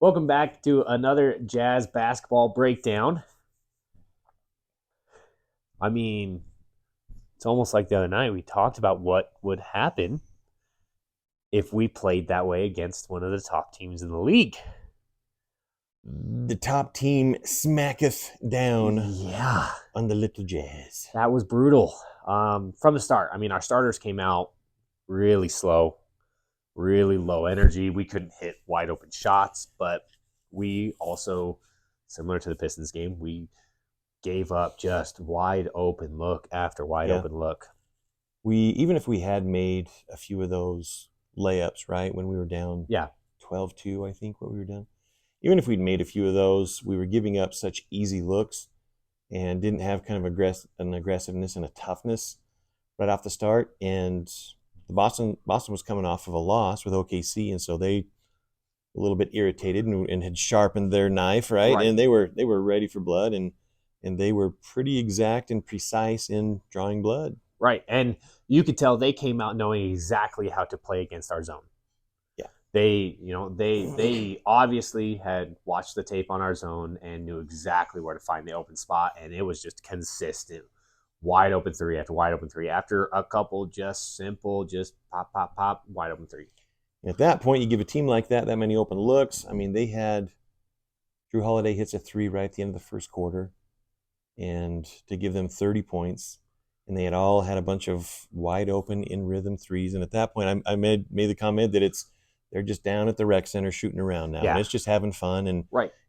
Welcome back to another Jazz basketball breakdown. I mean, it's almost like the other night we talked about what would happen if we played that way against one of the top teams in the league. The top team smacketh down Yeah, on the Little Jazz. that was brutal from the start. I mean, our starters came out really slow, really low energy. We couldn't hit wide open shots, but we also, similar to the Pistons game, we gave up just wide open look after wide open look. Even if we had made a few of those layups, right, when we were down 12-2, I think what we were down. Even if we'd made a few of those, we were giving up such easy looks and didn't have kind of an aggressiveness and a toughness right off the start. And Boston was coming off of a loss with OKC, and so they a little bit irritated and had sharpened their knife, right? And they were ready for blood, and they were pretty exact and precise in drawing blood. Right. And you could tell they came out knowing exactly how to play against our zone. Yeah. They obviously had watched the tape on our zone and knew exactly where to find the open spot, and it was just consistent. Wide open three after wide open three. After a couple just simple, just pop, pop, pop, wide open three. At that point, you give a team like that many open looks. I mean, they had Jrue Holiday hits a three right at the end of the first quarter, and to give them 30 points. And they had all had a bunch of wide open in rhythm threes. And at that point, I made the comment that they're just down at the rec center shooting around now. Yeah. And it's just having fun. And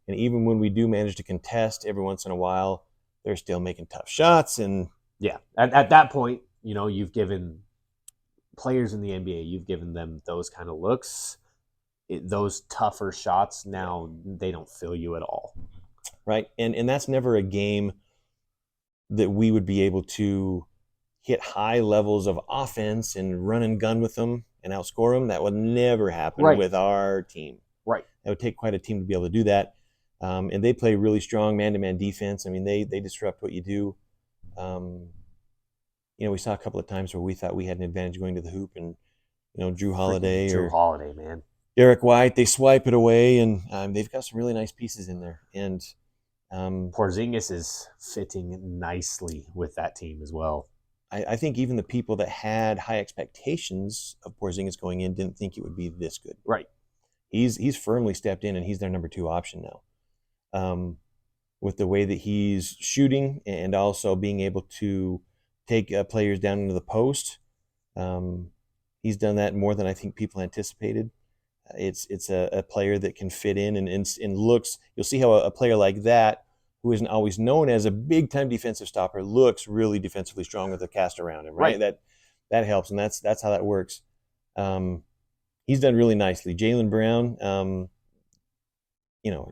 even when we do manage to contest every once in a while, they're still making tough shots. And at that point, you've given players in the NBA, you've given them those kind of looks, those tougher shots. Now they don't feel you at all. Right. And that's never a game that we would be able to hit high levels of offense and run and gun with them and outscore them. That would never happen with our team. Right. It would take quite a team to be able to do that. And they play really strong man-to-man defense. I mean, they disrupt what you do. We saw a couple of times where we thought we had an advantage going to the hoop, and Jrue Holiday man, Derek White, they swipe it away, and they've got some really nice pieces in there. And Porzingis is fitting nicely with that team as well. I think even the people that had high expectations of Porzingis going in didn't think it would be this good. Right. He's firmly stepped in, and he's their number 2 option now. With the way that he's shooting and also being able to take players down into the post, he's done that more than I think people anticipated. It's a player that can fit in and looks. You'll see how a player like that, who isn't always known as a big-time defensive stopper, looks really defensively strong with the cast around him, right? That helps, and that's how that works. He's done really nicely. Jaylen Brown,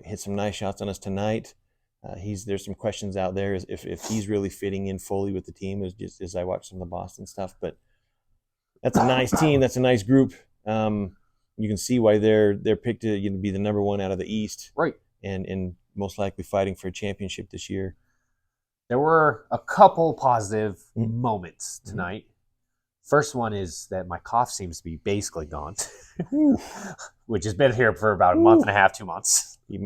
hit some nice shots on us tonight. There's some questions out there if he's really fitting in fully with the team, as I watch some of the Boston stuff. But that's a nice team. That's a nice group. You can see why they're picked to be the number 1 out of the East, right? And most likely fighting for a championship this year. There were a couple positive moments tonight. First one is that my cough seems to be basically gone, which has been here for about a month and a half, 2 months. You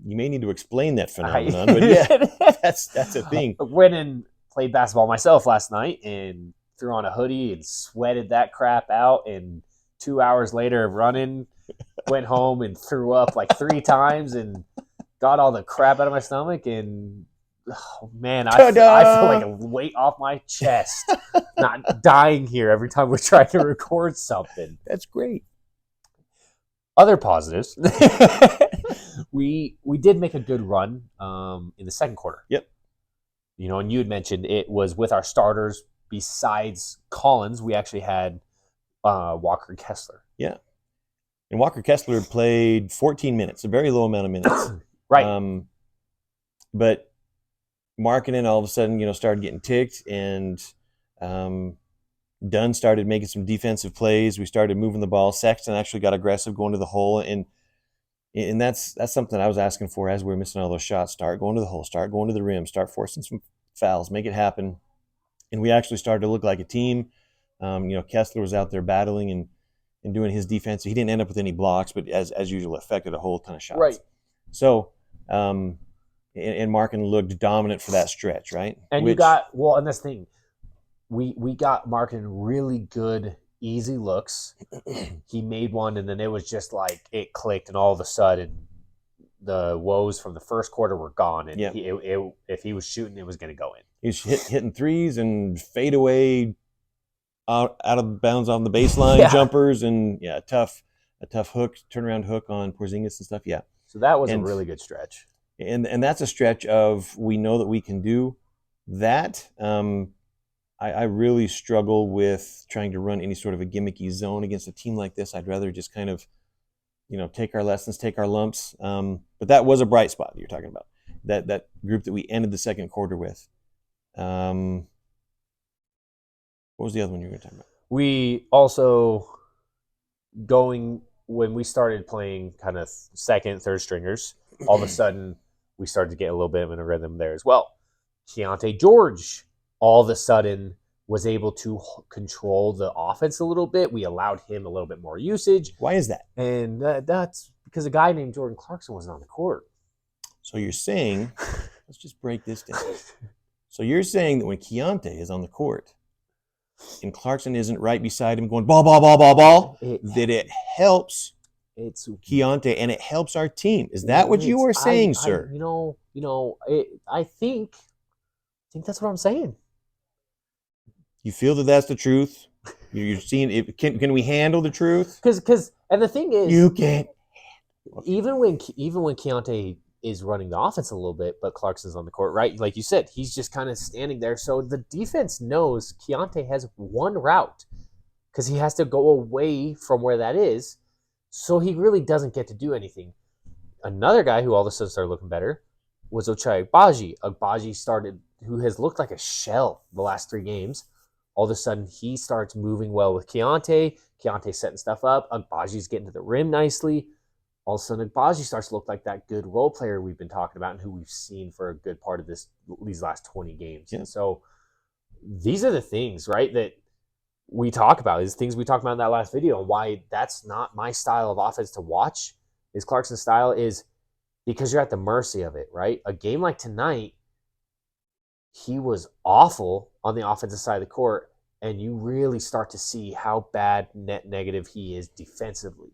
may need to explain that phenomenon, but that's a thing. I went and played basketball myself last night and threw on a hoodie and sweated that crap out, and 2 hours later of running, went home and threw up like 3 times and got all the crap out of my stomach. And oh man, I feel like a weight off my chest, not dying here every time we're trying to record something. That's great. Other positives, we did make a good run in the second quarter. Yep. And you had mentioned it was with our starters besides Collins. We actually had Walker Kessler. Yeah. And Walker Kessler played 14 minutes, a very low amount of minutes. Right. But Markkanen all of a sudden, started getting ticked, and Dunn started making some defensive plays. We started moving the ball. Sexton actually got aggressive going to the hole, and that's something I was asking for as we were missing all those shots. Start going to the hole, start going to the rim, start forcing some fouls, make it happen. And we actually started to look like a team. Kessler was out there battling, and doing his defense. He didn't end up with any blocks, but as usual, affected a whole ton of shots. Right. So, and Markin looked dominant for that stretch, right? And you got and that's the thing. We got Markin really good, easy looks. He made one, and then it was just like it clicked, and all of a sudden, the woes from the first quarter were gone. And if he was shooting, it was going to go in. He's hitting threes and fade away out of bounds on the baseline jumpers, and a tough hook, turnaround hook on Porzingis and stuff. Yeah. So that was a really good stretch. And that's a stretch of we know that we can do that. I really struggle with trying to run any sort of a gimmicky zone against a team like this. I'd rather just kind of, take our lessons, take our lumps. But that was a bright spot that you're talking about. That group that we ended the second quarter with. What was the other one you were going to talk about? We also when we started playing kind of second, third stringers, all of a sudden we started to get a little bit of a rhythm there as well. Keontae George all of a sudden was able to control the offense a little bit. We allowed him a little bit more usage. Why is that? And that's because a guy named Jordan Clarkson wasn't on the court. So you're saying, let's just break this down. So you're saying that when Keontae is on the court and Clarkson isn't right beside him going ball, that it helps Keontae and it helps our team. Is that what you are saying, sir? I think that's what I'm saying. You feel that that's the truth? You're seeing it. Can we handle the truth? Because the thing is, you can't. Even when Keontae is running the offense a little bit, but Clarkson's on the court, right? Like you said, he's just kind of standing there. So the defense knows Keontae has one route because he has to go away from where that is. So he really doesn't get to do anything. Another guy who all of a sudden started looking better was Ochai Agbaji. Agbaji who has looked like a shell the last 3 games. All of a sudden, he starts moving well with Keontae. Keontae setting stuff up. Agbaji's getting to the rim nicely. All of a sudden, Agbaji starts to look like that good role player we've been talking about and who we've seen for a good part of these last 20 games. Yeah. And so these are the things, right, that we talk about. These things we talked about in that last video, and why that's not my style of offense to watch. Is Clarkson's style is because you're at the mercy of it, right? A game like tonight, he was awful on the offensive side of the court, and you really start to see how bad net negative he is defensively.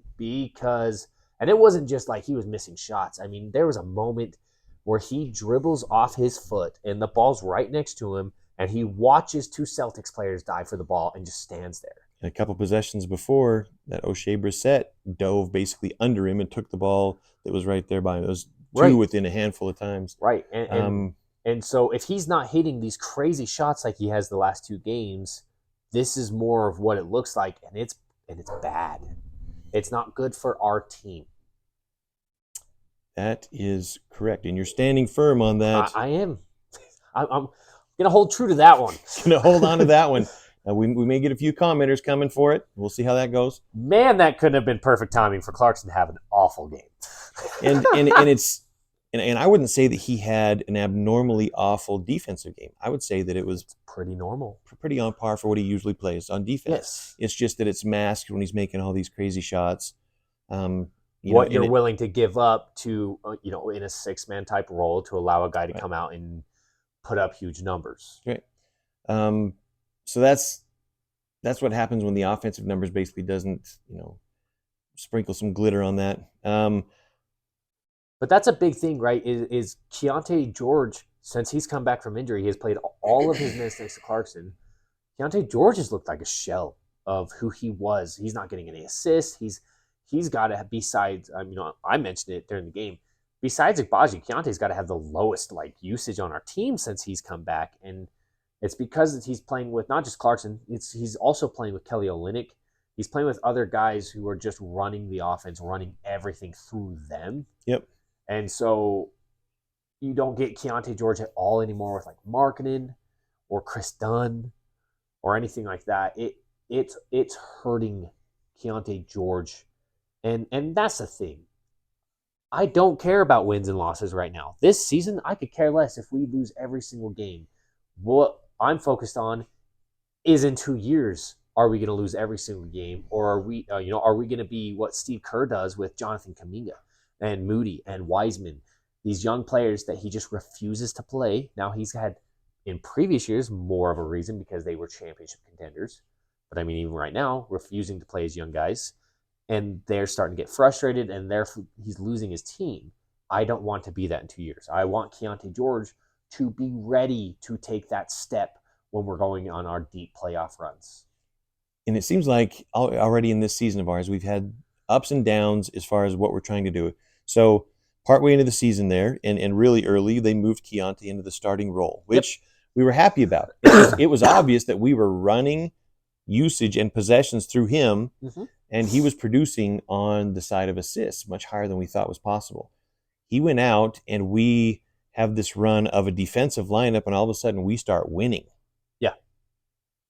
And it wasn't just like he was missing shots. I mean, there was a moment where he dribbles off his foot, and the ball's right next to him, and he watches 2 Celtics players dive for the ball and just stands there. And a couple possessions before, that O'Shea Brissett dove basically under him and took the ball that was right there by him. It was 2 within a handful of times. Right, and so if he's not hitting these crazy shots like he has the last 2 games, this is more of what it looks like, and it's bad. It's not good for our team. That is correct, and you're standing firm on that. I am. I'm going to hold true to that one. Going to hold on to that one. We may get a few commenters coming for it. We'll see how that goes. Man, that couldn't have been perfect timing for Clarkson to have an awful game. and I wouldn't say that he had an abnormally awful defensive game. I would say that it was pretty normal, pretty on par for what he usually plays on defense. Yes. It's just that it's masked when he's making all these crazy shots. You're willing to give up to, in a 6-man type role to allow a guy to come out and put up huge numbers. Right. So that's what happens when the offensive numbers basically doesn't, sprinkle some glitter on that. But that's a big thing, right? Is Keontae George, since he's come back from injury, he has played all of his minutes next to Clarkson. Keontae George has looked like a shell of who he was. He's not getting any assists. He's got to, besides, I mentioned it during the game, besides Agbaji, Keontae's got to have the lowest usage on our team since he's come back. And it's because he's playing with not just Clarkson, he's also playing with Kelly Olynyk. He's playing with other guys who are just running the offense, running everything through them. Yep. And so you don't get Keontae George at all anymore with Markkanen or Chris Dunn or anything like that. It's hurting Keontae George. And that's the thing. I don't care about wins and losses right now. This season, I could care less if we lose every single game. What I'm focused on is in 2 years, are we going to lose every single game, or are we going to be what Steve Kerr does with Jonathan Kuminga and Moody and Wiseman, these young players that he just refuses to play. Now he's had in previous years more of a reason because they were championship contenders, but I mean even right now refusing to play his young guys, and they're starting to get frustrated, and therefore he's losing his team. I don't want to be that in 2 years. I want Keontae George to be ready to take that step when we're going on our deep playoff runs. And it seems like already in this season of ours, we've had ups and downs as far as what we're trying to do. So partway into the season there, and really early, they moved Keontae into the starting role, which we were happy about. It was obvious that we were running usage and possessions through him, and he was producing on the side of assists much higher than we thought was possible. He went out, and we have this run of a defensive lineup, and all of a sudden we start winning. Yeah.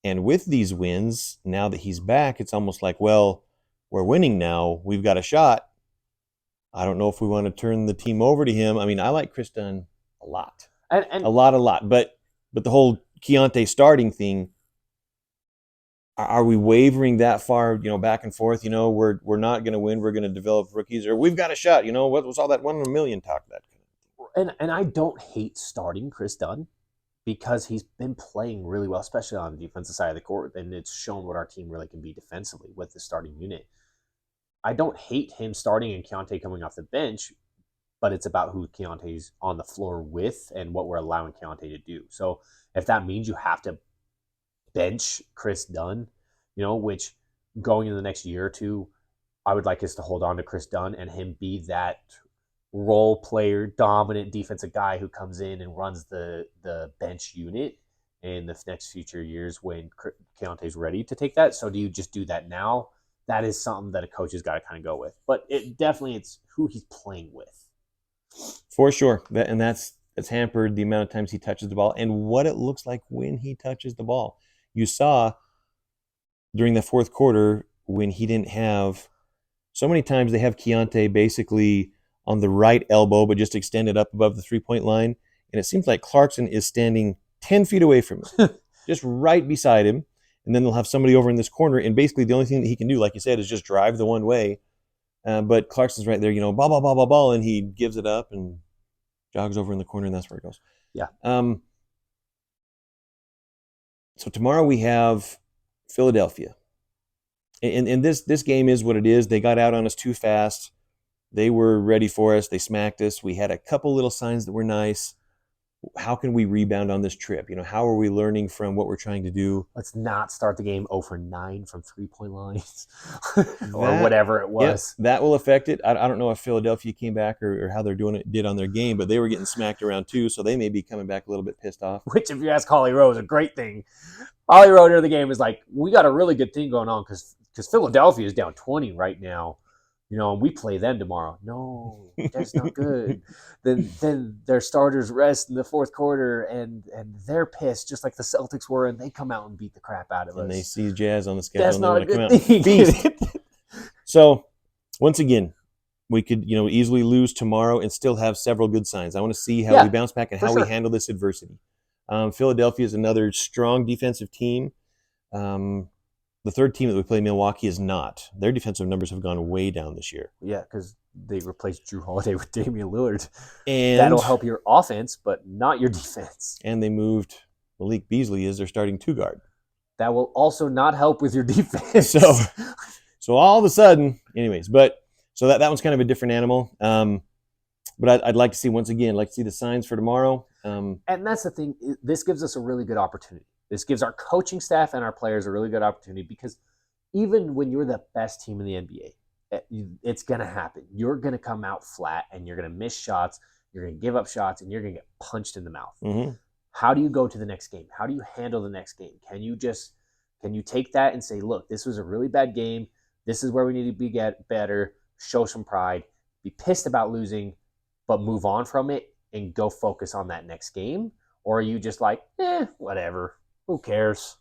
And with these wins, now that he's back, it's almost like, well, we're winning now. We've got a shot. I don't know if we want to turn the team over to him. I mean, I like Chris Dunn a lot. And a lot. But the whole Keontae starting thing, are we wavering that far, back and forth? We're not going to win. We're going to develop rookies, or we've got a shot. What was all that 1 in a million talk? And I don't hate starting Chris Dunn because he's been playing really well, especially on the defensive side of the court, and it's shown what our team really can be defensively with the starting unit. I don't hate him starting and Keontae coming off the bench, but it's about who Keontae's on the floor with and what we're allowing Keontae to do. So if that means you have to bench Chris Dunn, which going into the next year or two, I would like us to hold on to Chris Dunn and him be that role player, dominant defensive guy who comes in and runs the bench unit in the next future years when Keontae's ready to take that. So do you just do that now? That is something that a coach has got to kind of go with. But it's who he's playing with. For sure. And that's hampered the amount of times he touches the ball and what it looks like when he touches the ball. You saw during the fourth quarter when he didn't have so many times they have Keontae basically on the right elbow, but just extended up above the 3-point line. And it seems like Clarkson is standing 10 feet away from him, just right beside him. And then they'll have somebody over in this corner. And basically the only thing that he can do, like you said, is just drive the one way. But Clarkson's right there, ball. And he gives it up and jogs over in the corner, and that's where it goes. Yeah. So tomorrow we have Philadelphia. And this game is what it is. They got out on us too fast. They were ready for us. They smacked us. We had a couple little signs that were nice. How can we rebound on this trip? How are we learning from what we're trying to do? Let's not start the game 0 for 9 from 3-point lines or whatever it was. Yeah, that will affect it. I don't know if Philadelphia came back or how they're did on their game, but they were getting smacked around too, so they may be coming back a little bit pissed off. Which, if you ask Holly Rowe, is a great thing. Holly Rowe near the game is like, we got a really good thing going on because Philadelphia is down 20 right now. And we play them tomorrow. No, that's not good. Then their starters rest in the fourth quarter, and they're pissed, just like the Celtics were, and they come out and beat the crap out of us. And they see Jazz on the schedule. That's and not a come good out thing. Feast. So, once again, we could easily lose tomorrow and still have several good signs. I want to see how we bounce back and how we handle this adversity. Philadelphia is another strong defensive team. The third team that we play, Milwaukee, is not. Their defensive numbers have gone way down this year. Yeah, because they replaced Drew Holiday with Damian Lillard. And that'll help your offense, but not your defense. And they moved Malik Beasley as their starting 2 guard. That will also not help with your defense. So all of a sudden, anyways, so that one's kind of a different animal. But I'd like to see, once again, the signs for tomorrow. And that's the thing. This gives us a really good opportunity. This gives our coaching staff and our players a really good opportunity because even when you're the best team in the NBA, it's going to happen. You're going to come out flat and you're going to miss shots. You're going to give up shots and you're going to get punched in the mouth. Mm-hmm. How do you go to the next game? How do you handle the next game? Can you take that and say, look, this was a really bad game. This is where we need to get better, show some pride, be pissed about losing, but move on from it and go focus on that next game? Or are you just like, whatever. Who cares?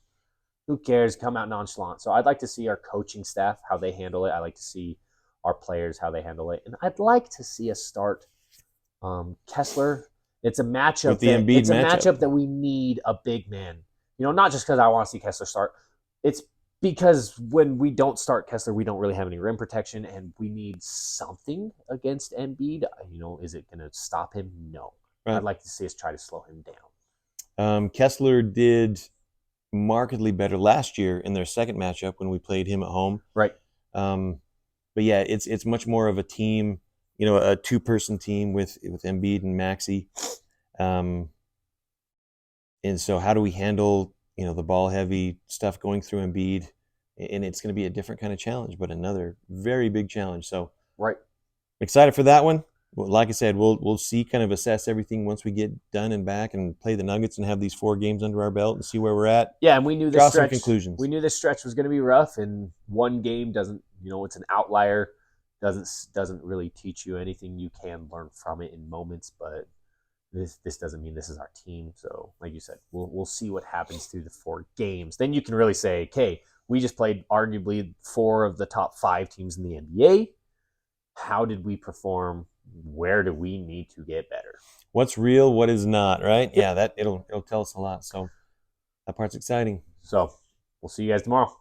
Come out nonchalant. So I'd like to see our coaching staff, how they handle it. I'd like to see our players, how they handle it. And I'd like to see us start Kessler. It's a matchup. Matchup that we need a big man. Not just because I want to see Kessler start. It's because when we don't start Kessler, we don't really have any rim protection, and we need something against Embiid. Is it going to stop him? No. Right. I'd like to see us try to slow him down. Kessler did markedly better last year in their second matchup when we played him at home. Right. But yeah, it's much more of a team, a two-person team with Embiid and Maxey. And so how do we handle, the ball-heavy stuff going through Embiid? And it's going to be a different kind of challenge, but another very big challenge. So right. Excited for that one. Well, like I said, we'll see, kind of assess everything once we get done and back and play the Nuggets and have these 4 games under our belt and see where we're at. Yeah, and we knew Draw some conclusions. We knew this stretch was going to be rough, and one game doesn't, it's an outlier. Doesn't really teach you anything. You can learn from it in moments, but this doesn't mean this is our team. So, like you said, we'll see what happens through the 4 games. Then you can really say, okay, we just played arguably 4 of the top 5 teams in the NBA. How did we perform? Where do we need to get better? What's real? What is not? Right? Yeah, that it'll tell us a lot. So that part's exciting. So we'll see you guys tomorrow.